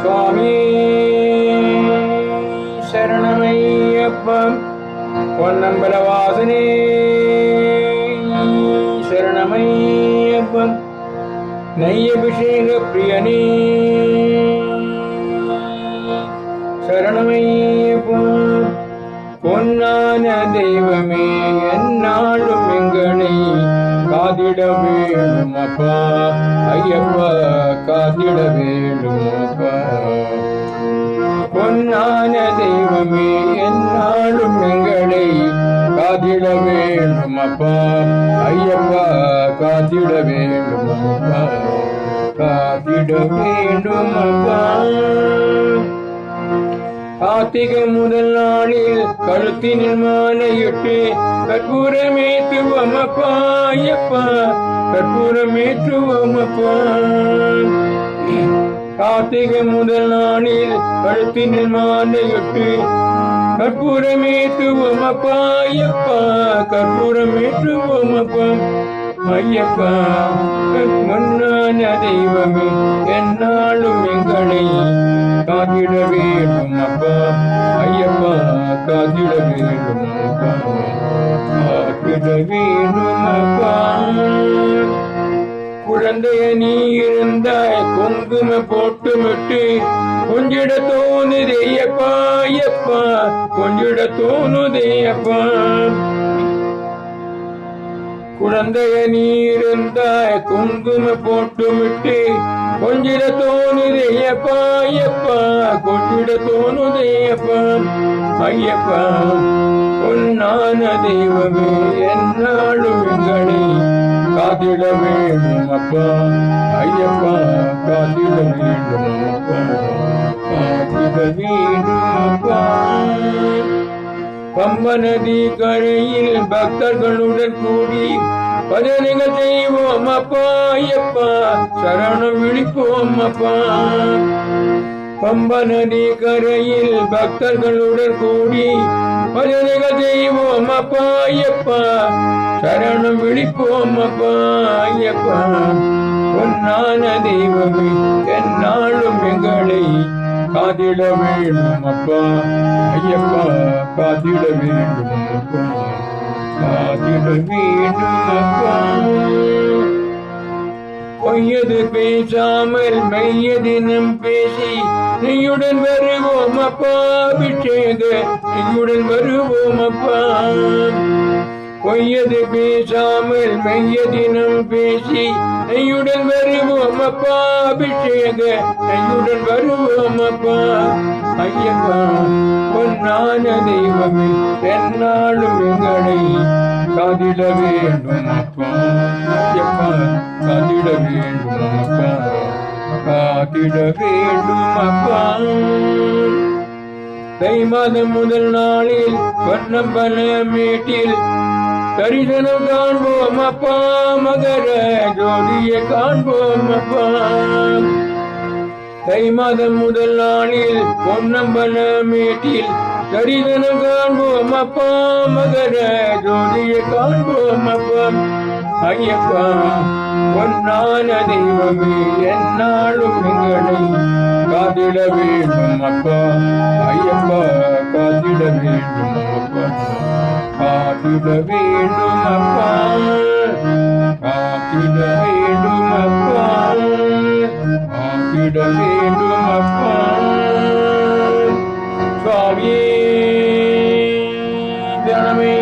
சுவாமி சரணமையப்பம் பொன்னம்பலவாசனே சரணமையப்பம் நெய்யபிஷேக பிரியனே சரணமையப்பம் பொன்னான தெய்வமே என்னாலும் எங்களை காத்திட வேணும் அப்பா ஐயப்பா காத்திட வேணும் அப்பா பொன்னான தெய்வமே என்னாலும் எங்களை காத்திட வேண்டும் அப்பா ஐயப்பா காத்திட வேண்டும் அப்பா காத்திட வேண்டும் அப்பா கார்த்திகை முதல் நாளில் கழுத்தினில் மாலையிட்டு கற்பூரமேற்றுவோம் அப்பா ஐயப்பா கற்பூரமேற்றுவோம் அப்பா கார்த்திகை முதல் நாளில் கழுத்தினில் மாலையிட்டு கற்பூரமேற்றுவோம் அப்பா ஐயப்பா கற்பூரமேற்றுவோம் அப்பா ஐயப்பா மன்னான தெய்வமே என்னாலும் எங்களை காத்திட வேண்டும் அப்பா ஐயப்பா காத்திட வேண்டும் அப்பா காத்திட வேண்டும் அப்பா குழந்தைய நீ இருந்தாய் குங்கும போட்டு விட்டு கொஞ்சிட தோணுதேயப்பா ஐயப்பா கொஞ்சிட தோணுதேயப்பா குழந்தைய நீ இருந்தாய் குங்கும போட்டு விட்டு கொஞ்சிட தோணுதேயப்பா ஐயப்பா கொஞ்சிட தோணுதேயப்பா ஐயப்பா பொன்னான தெய்வமே என்னாலும் எங்களை காத்திட வேண்டும் அப்பா ஐயப்பா காத்திட வேண்டும் அப்பா காத்திட வேண்டும் அப்பா பம்ப நதி கரையில் பக்தர்களுடன் கூடி பஜனைகள் செய்வோம் அப்பா ஐயப்பா சரணம் விழிப்போம் அப்பா பம்ப நதி கரையில் பக்தர்களுடன் கூடி பஜனைகள் செய்வோம் அப்பா ஐயப்பா சரணம் விழிப்போம் அப்பா ஐயப்பா பொன்னான தெய்வமே என்னாலும் எங்களை காத்திட வேண்டும் அப்பா ஐயப்பா காத்திட வேண்டும் அப்பா காத்திட வேண்டும் அப்பா பொய்யது பேசாமல் மெய்யதினம் பேசி நீயுடன் வருவோம் அப்பா அபிஷேக நீயுடன் வருவோம் அப்பா பொய்யது பேசாமல் மெய்யதினம் பேசி நெய்யுடன் வருவோம் அப்பா அபிஷேக நெய்யுடன் வருவோம் அப்பா ஐயப்பா பொன்னான தெய்வமே என்னாலும் எங்களை காத்திட வேண்டும் அப்பா ஐயப்பா காத்திட வேண்டும் அப்பா காத்திட வேண்டும் அப்பா தை மாதம் முதல் நாளில் பொன்னம்பல மேட்டில் தரிசனம் காண்போம் அப்பா மகர ஜோதியை காண்போம் அப்பா தை மாதம் முதல் நாளில் பொன்னம்பல மேட்டில் தரிசனம் காண்போம் அப்பா மகர ஜோதியை காண்போம் அப்பா ஐயப்பா பொன்னான தெய்வமே என்னாலும் எங்களை காத்திட வேண்டும் அப்பா ஐயப்பா காத்திட வேண்டும் அப்பா காத்திட வேண்டும் அப்பா காத்திட வேண்டும் அப்பா காத்திட வேண்டும் அப்பா சுவாமி சரணமே